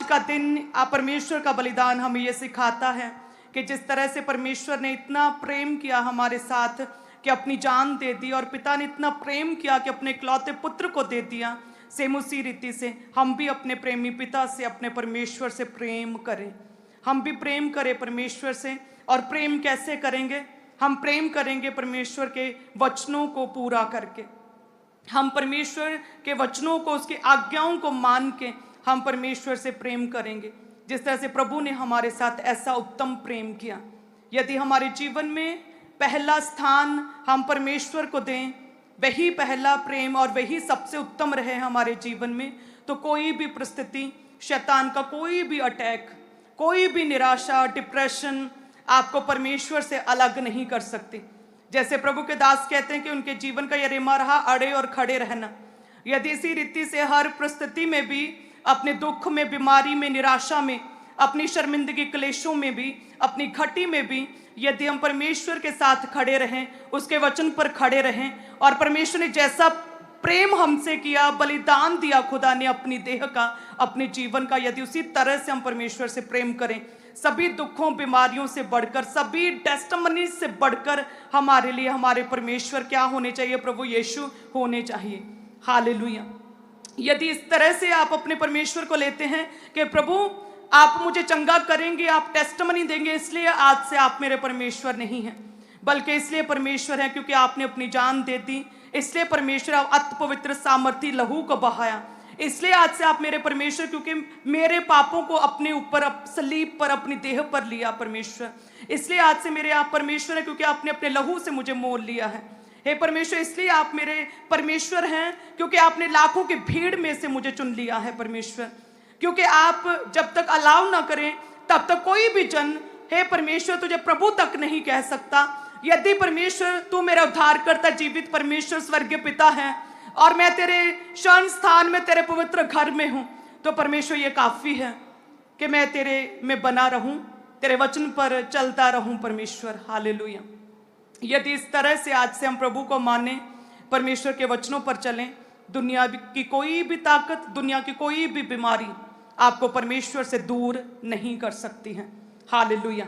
का दिन परमेश्वर का बलिदान हमें ये सिखाता है कि जिस तरह से परमेश्वर ने इतना प्रेम किया हमारे साथ कि अपनी जान दे दी, और पिता ने इतना प्रेम किया कि अपने इकलौते पुत्र को दे दिया, सेम उसी रीति से हम भी अपने प्रेमी पिता से, अपने परमेश्वर से प्रेम करें। हम भी प्रेम करें परमेश्वर से। और प्रेम कैसे करेंगे? हम प्रेम करेंगे परमेश्वर के वचनों को पूरा करके। हम परमेश्वर के वचनों को, उसकी आज्ञाओं को मान के हम परमेश्वर से प्रेम करेंगे, जिस तरह से प्रभु ने हमारे साथ ऐसा उत्तम प्रेम किया। यदि हमारे जीवन में पहला स्थान हम परमेश्वर को दें, वही पहला प्रेम और वही सबसे उत्तम रहे हमारे जीवन में, तो कोई भी परिस्थिति, शैतान का कोई भी अटैक, कोई भी निराशा, डिप्रेशन आपको परमेश्वर से अलग नहीं कर सकती। जैसे प्रभु के दास कहते हैं कि उनके जीवन का यह रेमा रहा, अड़े और खड़े रहना। यदि इसी रीति से हर परिस्थिति में भी, अपने दुख में, बीमारी में, निराशा में, अपनी शर्मिंदगी, क्लेशों में भी, अपनी घटी में भी, यदि हम परमेश्वर के साथ खड़े रहें, उसके वचन पर खड़े रहें, और परमेश्वर ने जैसा प्रेम हमसे किया, बलिदान दिया खुदा ने अपनी देह का, अपने जीवन का, यदि उसी तरह से हम परमेश्वर से प्रेम करें, सभी दुखों, बीमारियों से बढ़कर, सभी टेस्टमनी से बढ़कर हमारे लिए हमारे परमेश्वर क्या होने चाहिए? प्रभु यीशु होने चाहिए। हालेलुया। यदि इस तरह से आप अपने परमेश्वर को लेते हैं कि प्रभु आप मुझे चंगा करेंगे, आप टेस्टमनी देंगे, इसलिए आज से आप मेरे परमेश्वर नहीं हैं, बल्कि इसलिए परमेश्वर है क्योंकि आपने अपनी जान दे दी, इसलिए परमेश्वर अति पवित्र सामर्थी लहू को बहाया, इसलिए आज से आप मेरे परमेश्वर, क्योंकि मेरे पापों को अपने ऊपर सलीब पर, अपनी देह पर लिया परमेश्वर, इसलिए आज से मेरे आप परमेश्वर है क्योंकि आपने अपने लहू से मुझे मोल लिया है। हे परमेश्वर, इसलिए आप मेरे परमेश्वर हैं क्योंकि आपने लाखों की भीड़ में से मुझे चुन लिया है परमेश्वर, क्योंकि आप जब तक अलाउ ना करें तब तक कोई भी जन, हे परमेश्वर, तुझे प्रभु तक नहीं कह सकता। यदि परमेश्वर तू मेरा उद्धार करता जीवित परमेश्वर स्वर्गीय पिता है और मैं तेरे शरण स्थान में, तेरे पवित्र घर में हूं, तो परमेश्वर ये काफी है कि मैं तेरे में बना रहूं, तेरे वचन पर चलता रहूं परमेश्वर। हालेलुया। यदि इस तरह से आज से हम प्रभु को माने, परमेश्वर के वचनों पर चलें, दुनिया की कोई भी ताकत, दुनिया की कोई भी बीमारी आपको परमेश्वर से दूर नहीं कर सकती है। हालेलुया।